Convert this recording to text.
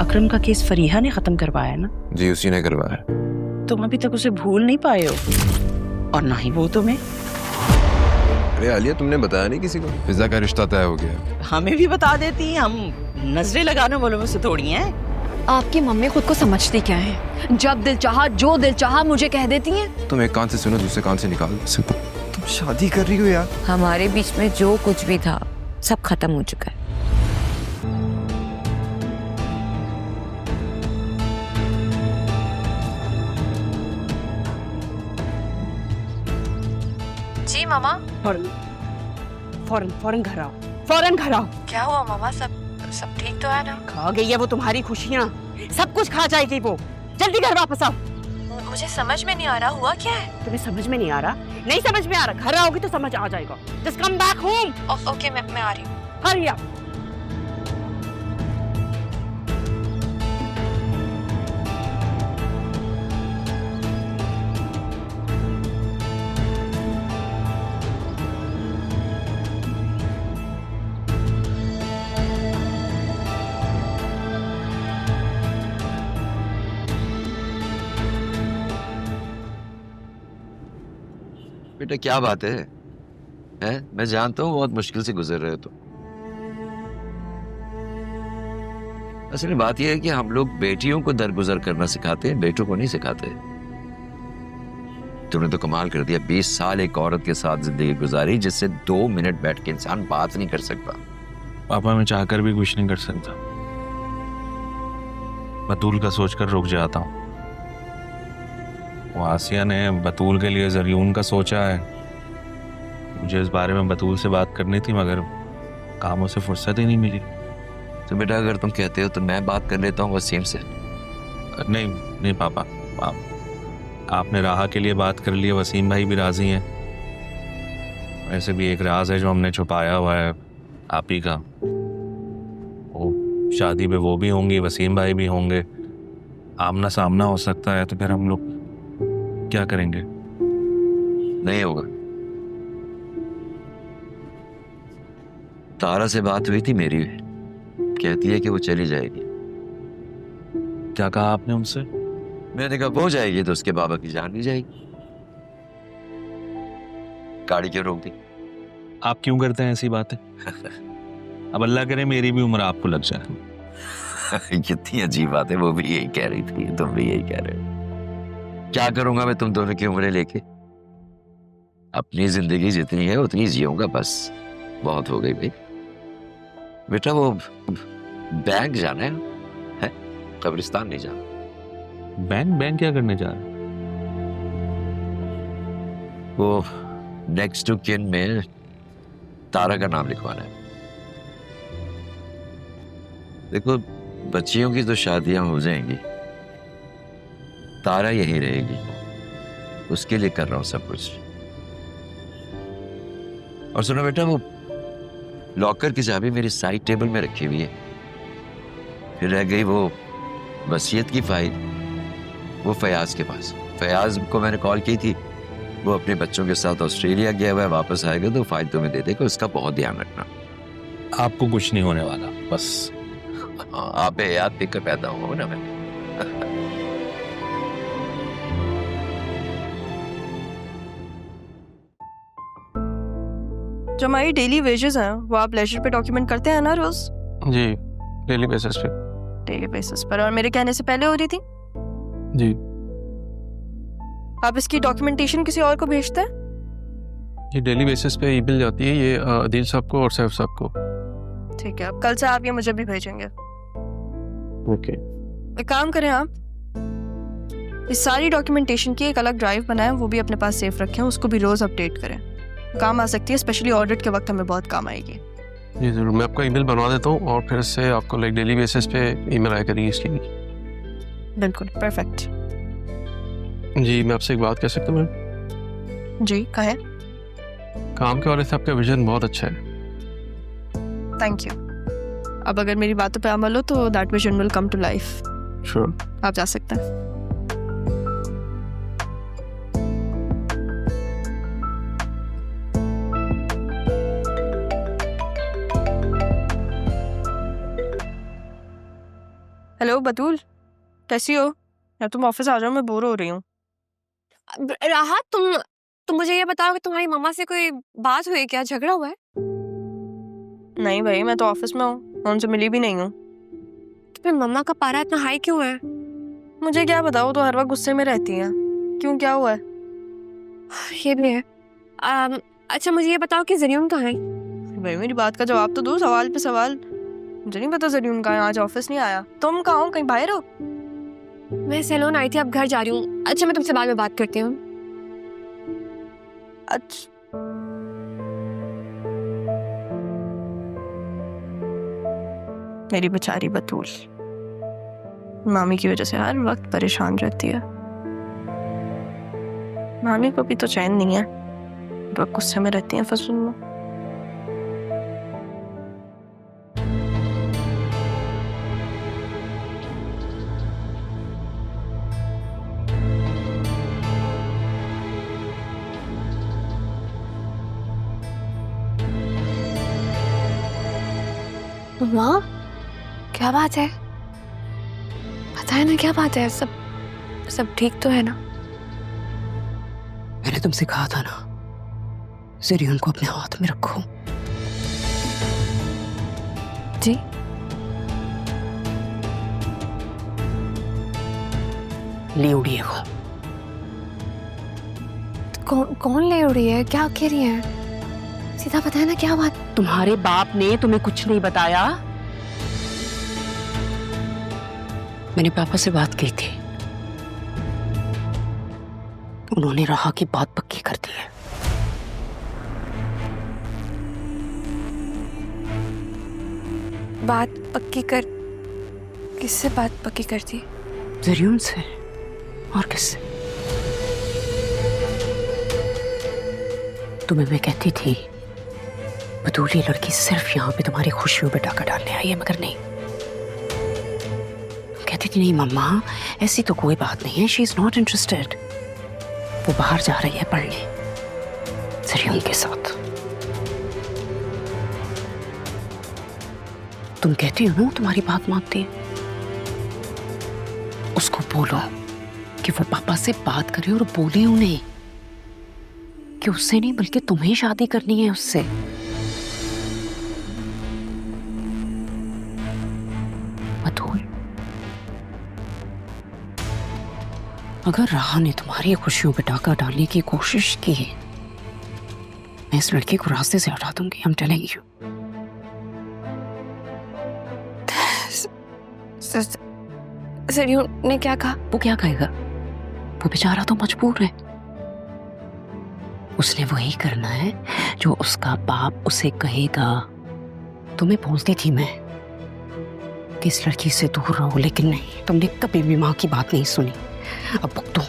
अकरम का केस फरीहा ने खत्म करवाया है ना? जी उसी ने करवाया। तुम अभी तक उसे भूल नहीं पाए हो और ना ही वो तुम्हें। अरे आलिया तुमने बताया नहीं किसी को? फिजा का रिश्ता तय हो गया। हमें भी बता देती, हम नजरें लगाने वालों में से थोड़ी हैं। आपकी मम्मी खुद को समझती क्या है? जब दिल चाहा जो दिल चाहा मुझे कह देती हैं। तुम एक कान से सुनो दूसरे कान से निकाल सकते। तुम शादी कर रही हो यार? हमारे बीच में जो कुछ भी था सब खत्म हो चुका है। जी मामा। फौरन घर आओ, फौरन घर आओ। क्या हुआ मामा? सब ठीक तो है ना? खा गई है वो तुम्हारी खुशियाँ, सब कुछ खा जाएगी वो। जल्दी घर वापस आओ। मुझे समझ में नहीं आ रहा हुआ क्या है। तुम्हें समझ में नहीं आ रहा? नहीं समझ में आ रहा, घर आओगी तो समझ आ जाएगा। Just come back home. Okay मैं आ रही हूँ। Hurry up. बेटा क्या बात है? मैं जानता हूँ बहुत मुश्किल से गुजर रहे हो तुम। असल में बात यह है कि हम लोग बेटियों को दरगुजर करना सिखाते हैं, बेटों को नहीं सिखाते। तुमने तो कमाल कर दिया, 20 साल एक औरत के साथ जिंदगी गुजारी जिससे 2 मिनट बैठ के इंसान बात नहीं कर सकता। पापा मैं चाहकर भी कुछ नहीं कर सकता। बतूल का सोचकर रुक जाता हूँ। वो आसिया ने बतूल के लिए जरियून का सोचा है। मुझे इस बारे में बतूल से बात करनी थी मगर कामों से फुर्सत ही नहीं मिली। तो बेटा अगर तुम कहते हो तो मैं बात कर लेता हूँ वसीम से। नहीं पापा, आपने राहा के लिए बात कर ली है, वसीम भाई भी राजी हैं। वैसे भी एक राज है जो हमने छुपाया हुआ है आप ही का। वो शादी में वो भी होंगी, वसीम भाई भी होंगे, आमना सामना हो सकता है। तो फिर हम लोग क्या करेंगे? नहीं होगा। तारा से बात हुई थी मेरी, कहती है कि वो चली जाएगी। क्या कहा आपने उनसे? मैंने कहा वो जाएगी तो उसके बाबा की जान नहीं जाएगी। गाड़ी क्यों रोक दी? आप क्यों करते हैं ऐसी बातें? अब अल्लाह करे मेरी भी उम्र आपको लग जाए। कितनी अजीब बात है, वो भी यही कह रही थी, तुम भी यही कह रहे हो। क्या करूंगा मैं तुम दोनों की उम्रें लेके? अपनी जिंदगी जितनी है उतनी जियूंगा बस, बहुत हो गई भाई। बेटा वो बैंक जाना है? कब्रिस्तान नहीं जाना। बैंक क्या करने जा रहे? वो नेक्स्ट टू किन में तारा का नाम लिखवाना है। देखो बच्चियों की तो शादियां हो जाएंगी, तारा यही रहेगी, उसके लिए कर रहा हूं सब कुछ। और सुनो बेटा, वो लॉकर की चाबी मेरी साइड टेबल में रखी हुई है। फिर रह गई वो वसीयत की फाइल, वो फयाज के पास। फयाज को मैंने कॉल की थी, वो अपने बच्चों के साथ ऑस्ट्रेलिया गया हुआ है, वापस आएगा तो फाइल तुम्हें दे देगा, उसका बहुत ध्यान रखना। आपको कुछ नहीं होने वाला, बस आप याद फिक्र पैदा हो ना। मैं जो हमारी डेली वेजेस हैं वो आप लेजर पे डॉक्यूमेंट करते हैं ना रोज? जी डेली बेसिस पे। डेली बेसिस पर, और मेरे कहने से पहले हो रही थी? जी। आप इसकी डॉक्यूमेंटेशन किसी और को भेजते हैं? ये डेली बेसिस पे ईमेल जाती है, ये आदिल साहब को और सैफ साहब को। ठीक है, अब कल से आप ये मुझे भी भेजेंगे। ओके। एक काम करें, आप इस सारी डॉक्यूमेंटेशन की एक अलग ड्राइव बनाएं, वो भी अपने पास सेफ रखें, उसको भी रोज अपडेट करें। काम आ सकती है, स्पेशली ऑडिट के वक्त हमें बहुत काम आएगी। जी जरूर, मैं आपका ईमेल बनवा देता हूँ और फिर से आपको लाइक डेली बेसिस पे ईमेल आया करेगी इसकी। बिल्कुल परफेक्ट। जी मैं आपसे एक बात कह सकता हूँ मैम? जी कहें। काम के वाले से आपका विजन बहुत अच्छा है। Thank you. अब अगर मेरी बातों पे अमल हो तो that vision will come to life. Sure. आप जा सकते हैं। हेलो बतूल, कैसी हो? यार तुम ऑफिस आ जाओ, मैं बोर हो रही हूँ। राहत, तुम मुझे ये बताओ कि तुम्हारी मम्मा से कोई बात हुई क्या? झगड़ा हुआ है? नहीं भाई, मैं तो ऑफिस में हूँ, मैं उनसे मिली भी नहीं हूँ। तो फिर मम्मा का पारा इतना हाई क्यों है? मुझे क्या पता, वो तो हर वक्त गुस्से में रहती हैं। क्यों, क्या हुआ है? ये भी है। अच्छा मुझे ये बताओ कि जरियन कहाँ है? भाई मेरी बात का जवाब तो दो, सवाल पे सवाल। मुझे नहीं पता जरियन कहाँ है, आज ऑफिस नहीं आया। तुम कहाँ हो, कहीं बाहर हो? मैं सैलून आई थी, अब घर जा रही हूँ। अच्छा मैं तुमसे बाद में बात करती हूँ। अच्छा मेरी बेचारी बतूल मामी की वजह से हर वक्त परेशान रहती है। मामी को भी तो चैन नहीं है, वक्त गुस्से में रहती है फजूल में। माँ, क्या बात है? पता है ना क्या बात है? सब ठीक तो है ना? मैंने तुमसे कहा था ना, जरियन को अपने हाथ में रखो। जी? ले उड़िए को। कौन ले उड़ी है? क्या कह रही है? सीधा बताया ना क्या बात? तुम्हारे बाप ने तुम्हें कुछ नहीं बताया? मैंने पापा से बात की थी, उन्होंने राहा की बात पक्की कर दी है। बात पक्की कर? किससे बात पक्की कर दी? जरियन से। और किससे? तुम्हें मैं कहती थी बतूली लड़की सिर्फ यहाँ पे तुम्हारी खुशियों पे डाका डालने आई है, मगर नहीं। कहती थी नहीं मम्मा, ऐसी तो कोई बात नहीं है, शी इज नॉट इंटरेस्टेड। वो बाहर जा रही है पढ़ने जरियन के साथ। तुम कहती हो ना तुम्हारी बात मानती है, उसको बोलो कि वो पापा से बात करे और बोले उन्हें कि उससे नहीं बल्कि तुम्हें शादी करनी है उससे। बतूल, अगर राहा ने तुम्हारी खुशियों पे डाका डालने की कोशिश की, मैं इस लड़की को रास्ते से हटा दूंगी। हम चलेंगे। जरियन ने क्या कहा? वो क्या कहेगा? वो बेचारा तो मजबूर है। उसने वही करना है जो उसका बाप उसे कहेगा। तुम्हें बोलती थी मैं कि इस लड़की से दूर रहो, लेकिन नहीं, तुमने कभी भी माँ की बात नहीं सुनी। अब भुगतो।